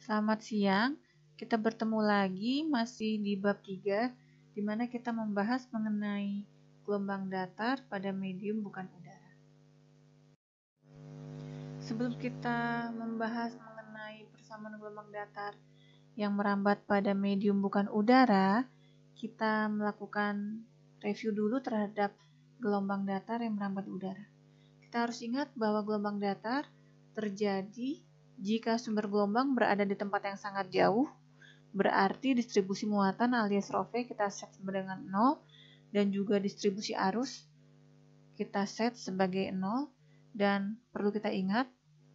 Selamat siang, kita bertemu lagi masih di bab 3, di mana kita membahas mengenai gelombang datar pada medium bukan udara. Sebelum kita membahas mengenai persamaan gelombang datar yang merambat pada medium bukan udara, kita melakukan review dulu terhadap gelombang datar yang merambat udara. Kita harus ingat bahwa gelombang datar terjadi jika sumber gelombang berada di tempat yang sangat jauh, berarti distribusi muatan alias rho V kita set sama dengan 0, dan juga distribusi arus kita set sebagai 0, dan perlu kita ingat,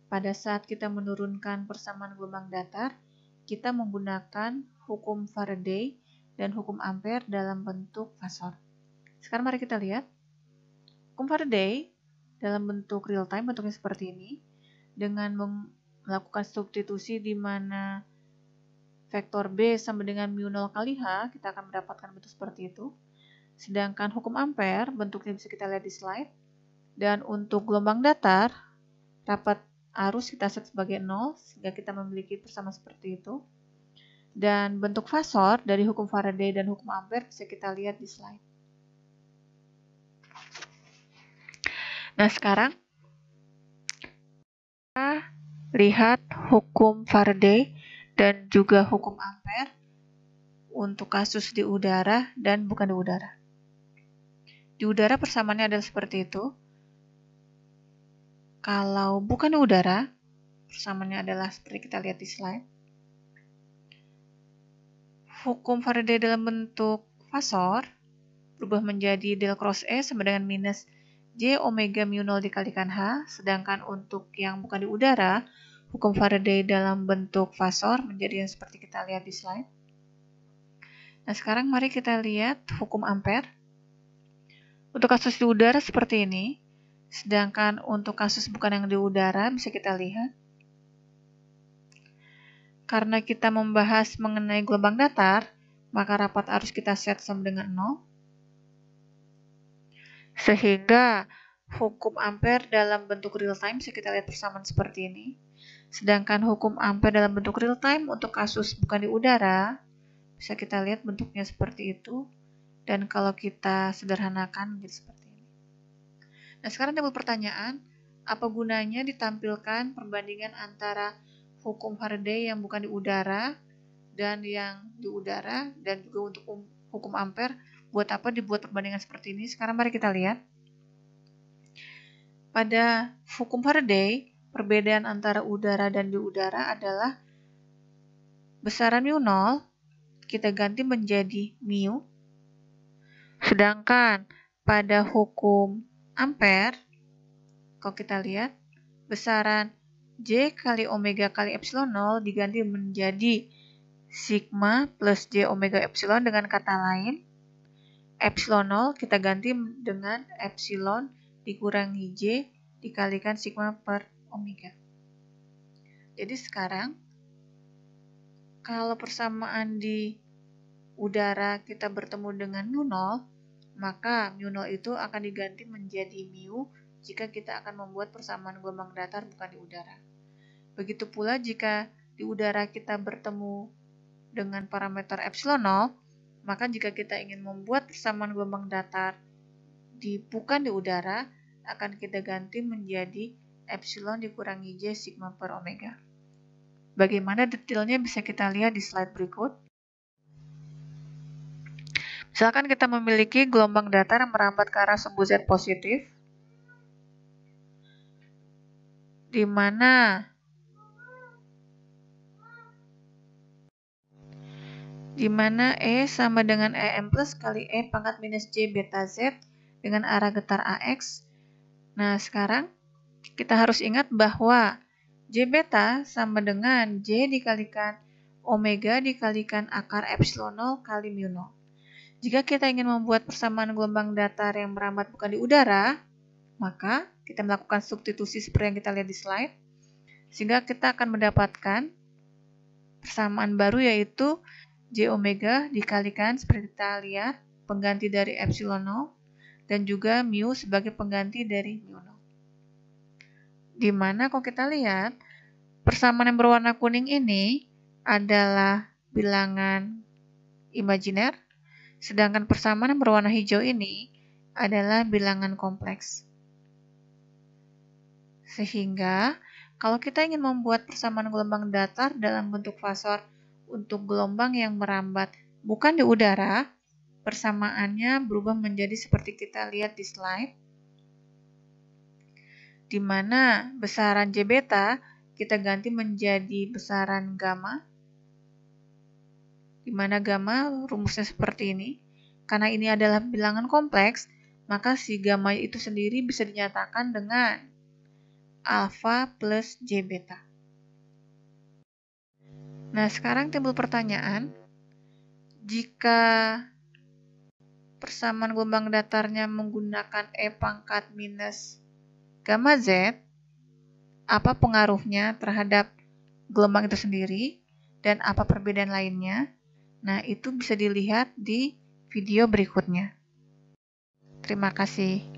pada saat kita menurunkan persamaan gelombang datar, kita menggunakan hukum Faraday dan hukum Ampere dalam bentuk fasor. Sekarang mari kita lihat. Hukum Faraday dalam bentuk real time bentuknya seperti ini, dengan melakukan substitusi di mana vektor B sama dengan mu 0 kali H, kita akan mendapatkan bentuk seperti itu. Sedangkan hukum Ampere bentuknya bisa kita lihat di slide. Dan untuk gelombang datar, rapat arus kita set sebagai 0, sehingga kita memiliki persamaan seperti itu. Dan bentuk fasor dari hukum Faraday dan hukum Ampere bisa kita lihat di slide. Nah, sekarang kita lihat hukum Faraday dan juga hukum Ampere untuk kasus di udara dan bukan di udara. Di udara persamaannya adalah seperti itu. Kalau bukan di udara, persamaannya adalah seperti kita lihat di slide. Hukum Faraday dalam bentuk fasor berubah menjadi del cross E sama dengan minus J omega mu 0 dikalikan H, sedangkan untuk yang bukan di udara, hukum Faraday dalam bentuk fasor menjadi yang seperti kita lihat di slide. Nah, sekarang mari kita lihat hukum Ampere. Untuk kasus di udara seperti ini, sedangkan untuk kasus bukan yang di udara bisa kita lihat. Karena kita membahas mengenai gelombang datar, maka rapat arus kita set sama dengan 0. Sehingga hukum Ampere dalam bentuk real time bisa kita lihat persamaan seperti ini. Sedangkan hukum Ampere dalam bentuk real time untuk kasus bukan di udara, bisa kita lihat bentuknya seperti itu. Dan kalau kita sederhanakan menjadi seperti ini. Nah, sekarang timbul pertanyaan, apa gunanya ditampilkan perbandingan antara hukum Faraday yang bukan di udara dan yang di udara, dan juga untuk hukum Ampere, buat apa dibuat perbandingan seperti ini? Sekarang mari kita lihat. Pada hukum Faraday, perbedaan antara udara dan di udara adalah besaran mu 0 kita ganti menjadi mu. Sedangkan pada hukum Ampere, kalau kita lihat, besaran J kali omega kali epsilon 0 diganti menjadi sigma plus J omega epsilon. Dengan kata lain, epsilon 0 kita ganti dengan epsilon dikurangi J dikalikan sigma per omega. Jadi sekarang, kalau persamaan di udara kita bertemu dengan mu 0, maka mu 0 itu akan diganti menjadi mu jika kita akan membuat persamaan gelombang datar bukan di udara. Begitu pula jika di udara kita bertemu dengan parameter epsilon 0, maka jika kita ingin membuat persamaan gelombang datar bukan di udara, akan kita ganti menjadi epsilon dikurangi J sigma per omega. Bagaimana detailnya bisa kita lihat di slide berikut. Misalkan kita memiliki gelombang datar yang merambat ke arah sumbu Z positif, di mana E sama dengan EM plus kali E pangkat minus J beta Z dengan arah getar AX. Nah, sekarang kita harus ingat bahwa J beta sama dengan J dikalikan omega dikalikan akar epsilon 0 kali mu 0. Jika kita ingin membuat persamaan gelombang datar yang merambat bukan di udara, maka kita melakukan substitusi seperti yang kita lihat di slide, sehingga kita akan mendapatkan persamaan baru yaitu J omega dikalikan seperti kita lihat pengganti dari epsilon 0 dan juga mu sebagai pengganti dari mu 0. Di mana kalau kita lihat persamaan yang berwarna kuning ini adalah bilangan imajiner, sedangkan persamaan yang berwarna hijau ini adalah bilangan kompleks. Sehingga, kalau kita ingin membuat persamaan gelombang datar dalam bentuk fasor untuk gelombang yang merambat bukan di udara, persamaannya berubah menjadi seperti kita lihat di slide, di mana besaran J beta kita ganti menjadi besaran gamma, di mana gamma rumusnya seperti ini. Karena ini adalah bilangan kompleks, maka si gamma itu sendiri bisa dinyatakan dengan alfa plus J beta. Nah, sekarang timbul pertanyaan, jika persamaan gelombang datarnya menggunakan E pangkat minus gamma Z, apa pengaruhnya terhadap gelombang itu sendiri dan apa perbedaan lainnya? Nah, itu bisa dilihat di video berikutnya. Terima kasih.